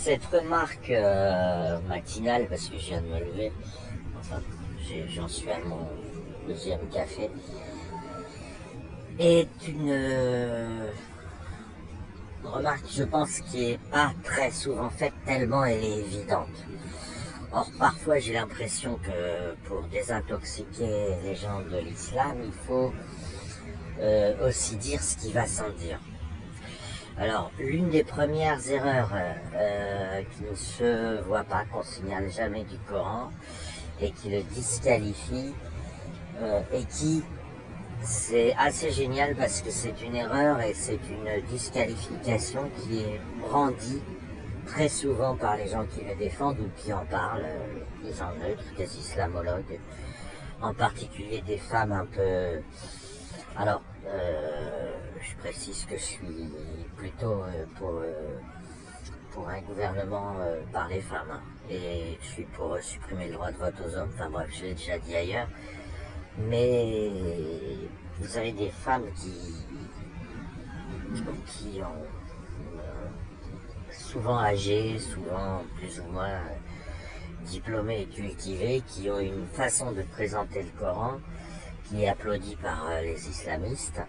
Cette remarque matinale, parce que je viens de me lever, enfin, j'en suis à mon deuxième café, est une remarque, je pense, qui est pas très souvent faite tellement elle est évidente. Or, parfois, j'ai l'impression que pour désintoxiquer les gens de l'islam, il faut aussi dire ce qui va sans dire. Alors, l'une des premières erreurs qui ne se voit pas, qu'on signale jamais du Coran, et qui le disqualifie, et qui, c'est assez génial parce que c'est une erreur et c'est une disqualification qui est brandie très souvent par les gens qui le défendent ou qui en parlent, des gens neutres, des islamologues, en particulier des femmes un peu... Alors, je précise que je suis plutôt pour un gouvernement par les femmes, hein, et je suis pour supprimer le droit de vote aux hommes, enfin bref, je l'ai déjà dit ailleurs, mais vous avez des femmes qui ont souvent âgées, souvent plus ou moins diplômées et cultivées, qui ont une façon de présenter le Coran qui est applaudie par les islamistes.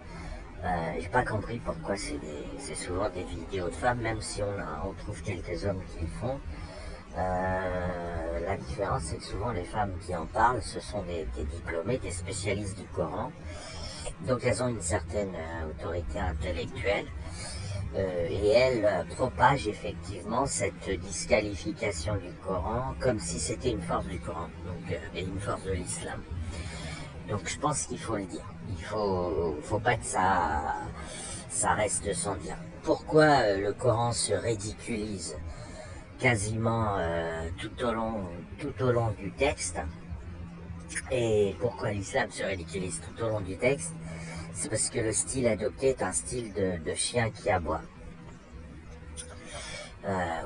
J'ai pas compris pourquoi c'est souvent des vidéos de femmes, même si on trouve quelques hommes qui le font. La différence, c'est que souvent les femmes qui en parlent, ce sont des diplômés, des spécialistes du Coran. Donc elles ont une certaine autorité intellectuelle. Et elles propagent effectivement cette disqualification du Coran comme si c'était une force du Coran, donc, et une force de l'islam. Donc je pense qu'il faut le dire. Il faut pas que ça reste sans dire. Pourquoi le Coran se ridiculise quasiment tout au long du texte, et pourquoi l'islam se ridiculise tout au long du texte? C'est parce que le style adopté est un style de chien qui aboie.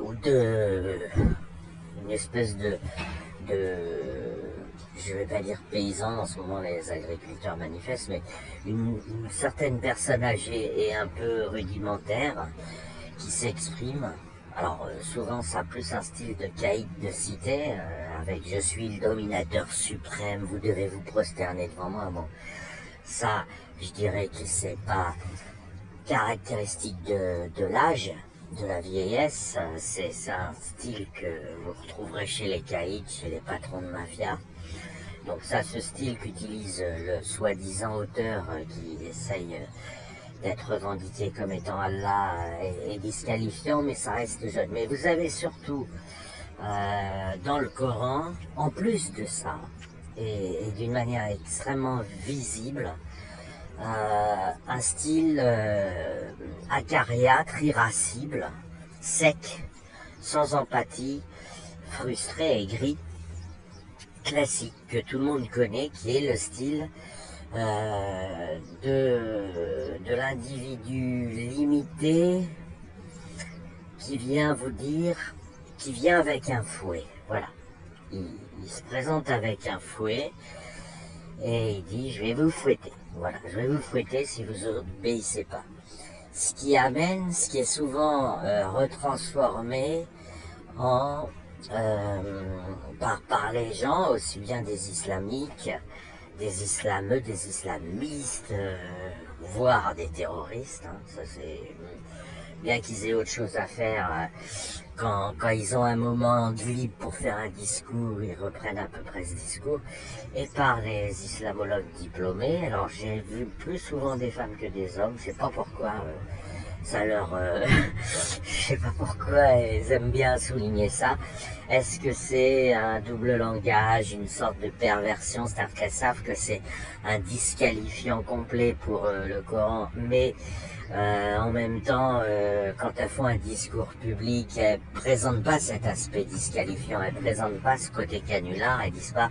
Ou une espèce de je vais pas dire paysan, en ce moment les agriculteurs manifestent, mais une certaine personne âgée et un peu rudimentaire qui s'exprime. Alors souvent ça a plus un style de caïd de cité, avec je suis le dominateur suprême, vous devez vous prosterner devant moi. Bon, ça je dirais que c'est pas caractéristique de l'âge, de la vieillesse, c'est un style que vous retrouverez chez les caïds, chez les patrons de mafia. Donc ça, ce style qu'utilise le soi-disant auteur qui essaye d'être revendiqué comme étant Allah est disqualifiant, mais ça reste jeune. Mais vous avez surtout dans le Coran, en plus de ça, et d'une manière extrêmement visible, un style acariâtre, irascible, sec, sans empathie, frustré, aigri, classique, que tout le monde connaît, qui est le style de l'individu limité qui vient vous dire, qui vient avec un fouet. Voilà, il se présente avec un fouet et il dit je vais vous fouetter. Voilà, je vais vous fouetter si vous obéissez pas. Ce qui amène, ce qui est souvent retransformé en par les gens, aussi bien des islamiques, des islameux, des islamistes, voire des terroristes. Hein, ça c'est bien qu'ils aient autre chose à faire. Quand ils ont un moment de libre pour faire un discours, ils reprennent à peu près ce discours. Et par les islamologues diplômés, alors j'ai vu plus souvent des femmes que des hommes, je sais pas pourquoi, ça leur... je sais pas pourquoi elles aiment bien souligner ça. Est-ce que c'est un double langage, une sorte de perversion, c'est-à-dire qu'elles savent que c'est un disqualifiant complet pour le Coran, mais en même temps, quand elles font un discours public, elles présentent pas cet aspect disqualifiant, elles présentent pas ce côté canular, elles disent pas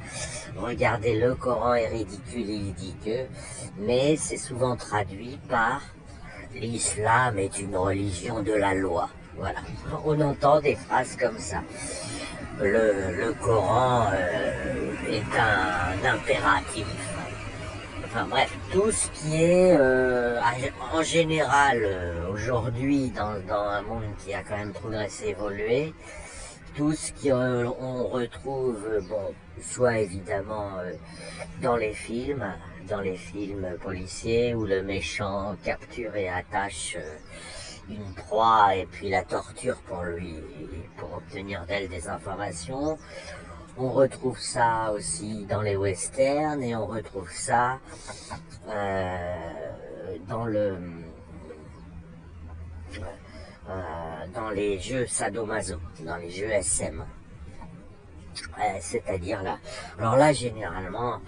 regardez le Coran est ridicule, il dit que, mais c'est souvent traduit par l'islam est une religion de la loi. Voilà, on entend des phrases comme ça. Le Coran est un impératif. enfin bref, tout ce qui est en général aujourd'hui dans un monde qui a quand même progressé, évolué, tout ce qu'on retrouve, bon, soit évidemment dans les films policiers où le méchant capture et attache une proie et puis la torture pour obtenir d'elle des informations. On retrouve ça aussi dans les westerns et on retrouve ça dans les jeux sadomaso, dans les jeux SM. C'est-à-dire là, alors là généralement,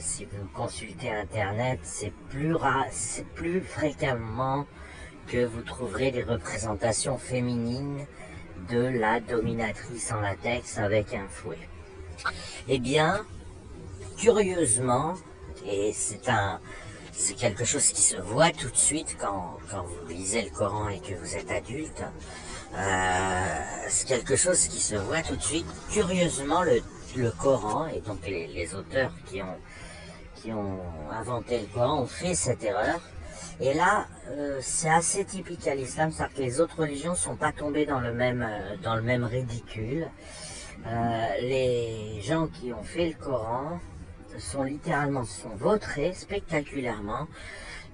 si vous consultez internet, c'est plus fréquemment que vous trouverez des représentations féminines de la dominatrice en latex avec un fouet. Eh bien, curieusement, et c'est quelque chose qui se voit tout de suite quand vous lisez le Coran et que vous êtes adulte, c'est quelque chose qui se voit tout de suite. Curieusement, le Coran, et donc les auteurs qui ont inventé le Coran ont fait cette erreur. Et là, c'est assez typique à l'islam, c'est-à-dire que les autres religions ne sont pas tombées dans le même ridicule. Les gens qui ont fait le Coran sont vautrés spectaculairement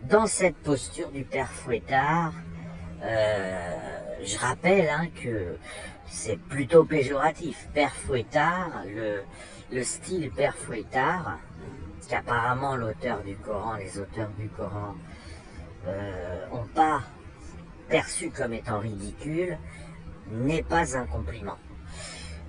dans cette posture du père fouettard. Je rappelle que c'est plutôt péjoratif. Père fouettard, le style père fouettard, qu'apparemment les auteurs du Coran n'ont pas perçu comme étant ridicule, n'est pas un compliment.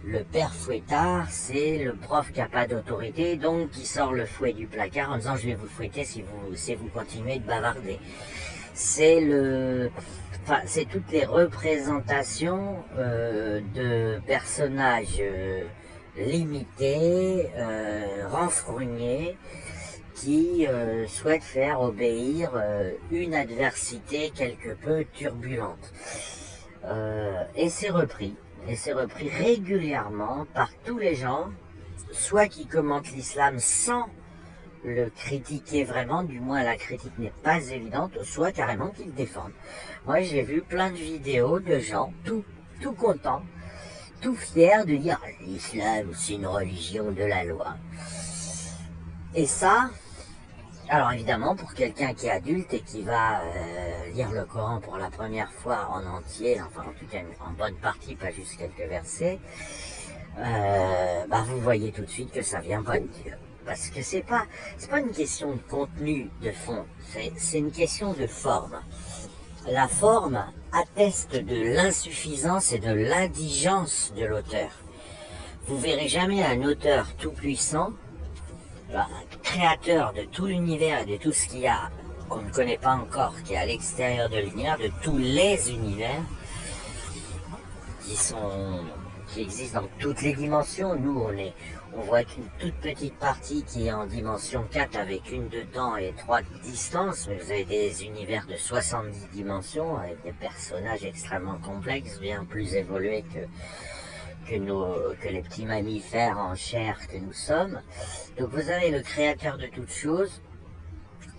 Le père fouettard, c'est le prof qui n'a pas d'autorité, donc qui sort le fouet du placard en disant je vais vous fouetter si vous continuez de bavarder. C'est toutes les représentations de personnages limités, renfrognés, qui souhaitent faire obéir une adversité quelque peu turbulente. Et c'est repris régulièrement par tous les gens, soit qui commentent l'islam sans le critiquer vraiment, du moins la critique n'est pas évidente, soit carrément qui le défendent. Moi j'ai vu plein de vidéos de gens tout contents, tout fiers de dire l'islam c'est une religion de la loi. Et ça, alors évidemment pour quelqu'un qui est adulte et qui va lire le Coran pour la première fois en entier, enfin en tout cas en bonne partie, pas juste quelques versets, vous voyez tout de suite que ça vient pas de Dieu. Parce que c'est pas une question de contenu, de fond, c'est une question de forme. La forme atteste de l'insuffisance et de l'indigence de l'auteur. Vous verrez jamais un auteur tout puissant, un créateur de tout l'univers et de tout ce qu'il y a qu'on ne connaît pas encore, qui est à l'extérieur de l'univers, de tous les univers qui existent dans toutes les dimensions. Nous on voit qu'une toute petite partie qui est en dimension 4 avec une de temps et 3 de distance, mais vous avez des univers de 70 dimensions avec des personnages extrêmement complexes, bien plus évolués que les petits mammifères en chair que nous sommes. Donc vous avez le créateur de toutes choses,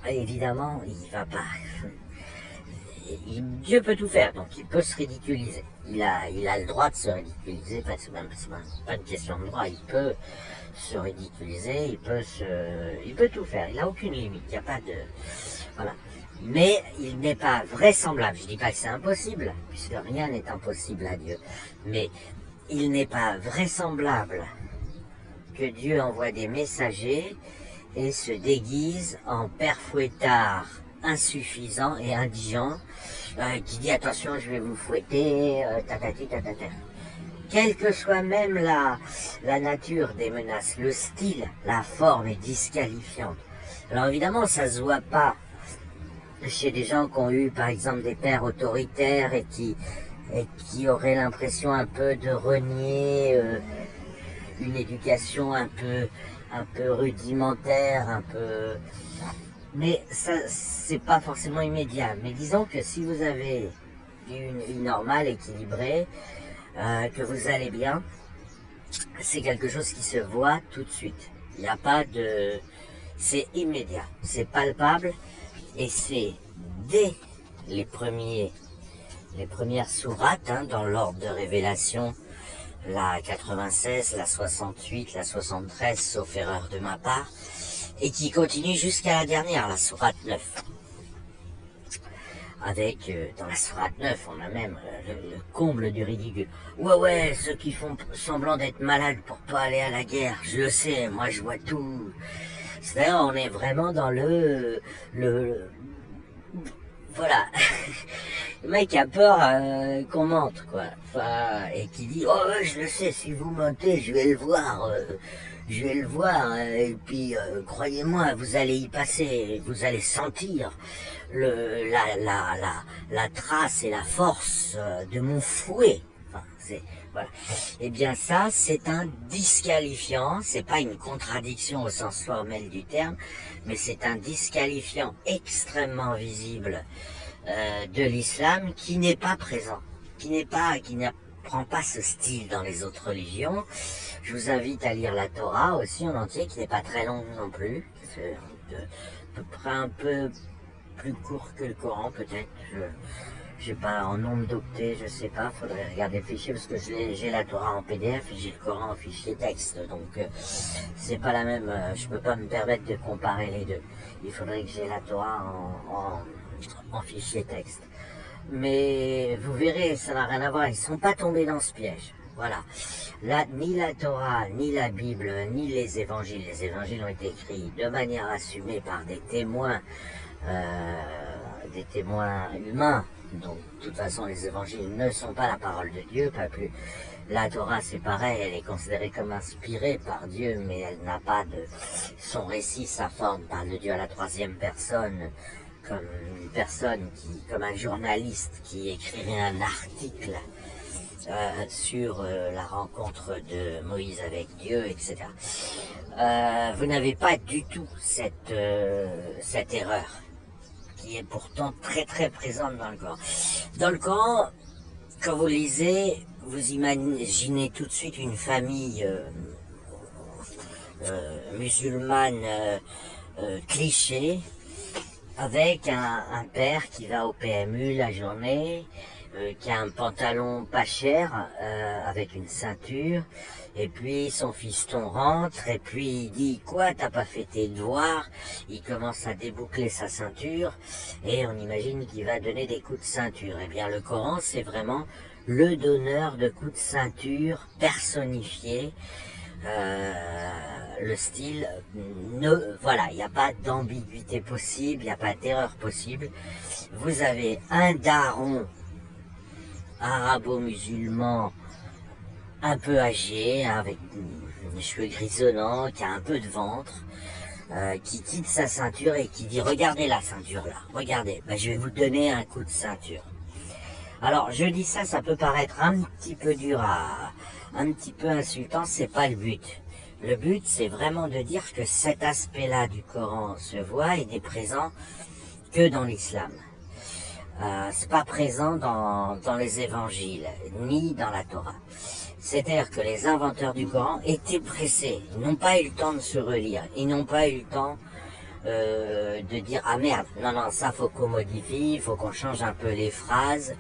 et évidemment il va pas... Dieu peut tout faire, donc il peut se ridiculiser. Il a le droit de se ridiculiser, c'est pas une question de droit, il peut se ridiculiser, il peut tout faire, il n'a aucune limite, il n'y a pas de... Voilà. Mais il n'est pas vraisemblable, je dis pas que c'est impossible, puisque rien n'est impossible à Dieu, mais il n'est pas vraisemblable que Dieu envoie des messagers et se déguise en père fouettard insuffisant et indigent, qui dit attention je vais vous fouetter, tatati tatata. Quelle que soit même la nature des menaces, le style, la forme est disqualifiante. Alors évidemment ça se voit pas chez des gens qui ont eu par exemple des pères autoritaires et qui auraient l'impression un peu de renier une éducation un peu rudimentaire, un peu... Mais ça, c'est pas forcément immédiat. Mais disons que si vous avez une vie normale, équilibrée, que vous allez bien, c'est quelque chose qui se voit tout de suite. Il n'y a pas c'est immédiat, c'est palpable, et c'est dès les premières sourates, hein, dans l'ordre de révélation, la 96, la 68, la 73, sauf erreur de ma part, et qui continue jusqu'à la dernière, la sourate 9. Avec, dans la sourate 9, on a même le comble du ridicule. Ouais, ceux qui font semblant d'être malades pour pas aller à la guerre, je le sais, moi je vois tout. C'est-à-dire, on est vraiment dans voilà. Le mec a peur qu'on mente, quoi. Enfin, et qui dit, oh ouais, je le sais, si vous mentez, je vais le voir. Et puis croyez-moi, vous allez y passer, vous allez sentir la trace et la force de mon fouet. Enfin, voilà. Eh bien ça, c'est un disqualifiant, c'est pas une contradiction au sens formel du terme, mais c'est un disqualifiant extrêmement visible de l'islam qui n'est pas présent, qui n'apprend pas ce style dans les autres religions. Je vous invite à lire la Torah aussi en entier, qui n'est pas très longue non plus, c'est à peu près un peu plus court que le Coran peut-être. Je sais pas, en nombre d'octets, je sais pas, faudrait regarder le fichier parce que j'ai la Torah en PDF et j'ai le Coran en fichier texte, donc c'est pas la même, je peux pas me permettre de comparer les deux. Il faudrait que j'ai la Torah en fichier texte. Mais vous verrez, ça n'a rien à voir, ils sont pas tombés dans ce piège. Voilà. Là, ni la Torah, ni la Bible, ni les évangiles ont été écrits de manière assumée par des témoins humains. Donc, de toute façon, les évangiles ne sont pas la parole de Dieu, pas plus. La Torah, c'est pareil, elle est considérée comme inspirée par Dieu, mais elle n'a pas de... Son récit, sa forme, parle de Dieu à la troisième personne, comme une personne comme un journaliste qui écrirait un article sur la rencontre de Moïse avec Dieu, etc. Vous n'avez pas du tout cette erreur, qui est pourtant très très présente dans le Coran. Dans le Coran, quand vous lisez, vous imaginez tout de suite une famille musulmane cliché, avec un père qui va au PMU la journée, qui a un pantalon pas cher, avec une ceinture, et puis son fiston rentre, et puis il dit, quoi, t'as pas fait tes devoirs? Il commence à déboucler sa ceinture, et on imagine qu'il va donner des coups de ceinture. Eh bien, le Coran, c'est vraiment le donneur de coups de ceinture personnifié. Le style, voilà, il n'y a pas d'ambiguïté possible, il n'y a pas d'erreur possible. Vous avez un daron arabo-musulman un peu âgé, avec des cheveux grisonnants, qui a un peu de ventre, qui quitte sa ceinture et qui dit, regardez la ceinture là, regardez, je vais vous donner un coup de ceinture. Alors je dis ça, ça peut paraître un petit peu dur un petit peu insultant, c'est pas le but. Le but, c'est vraiment de dire que cet aspect-là du Coran se voit et n'est présent que dans l'islam. C'est pas présent dans les évangiles, ni dans la Torah. C'est-à-dire que les inventeurs du Coran étaient pressés, ils n'ont pas eu le temps de se relire, ils n'ont pas eu le temps de dire, ah merde, non, ça faut qu'on modifie, il faut qu'on change un peu les phrases,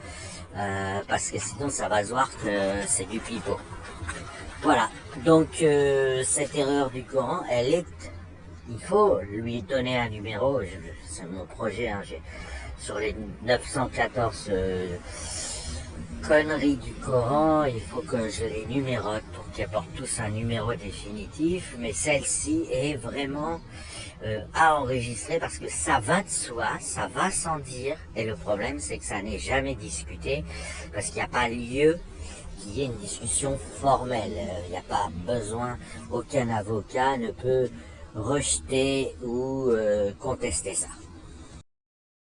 parce que sinon ça va se voir que c'est du pipeau. Voilà, donc cette erreur du Coran, il faut lui donner un numéro, c'est mon projet, hein, sur les 914 conneries du Coran, il faut que je les numérote pour qu'ils apportent tous un numéro définitif, mais celle-ci est vraiment à enregistrer parce que ça va de soi, ça va sans dire, et le problème c'est que ça n'est jamais discuté, parce qu'il n'y a pas lieu qu'il y ait une discussion formelle, il n'y a pas besoin, aucun avocat ne peut rejeter ou contester ça.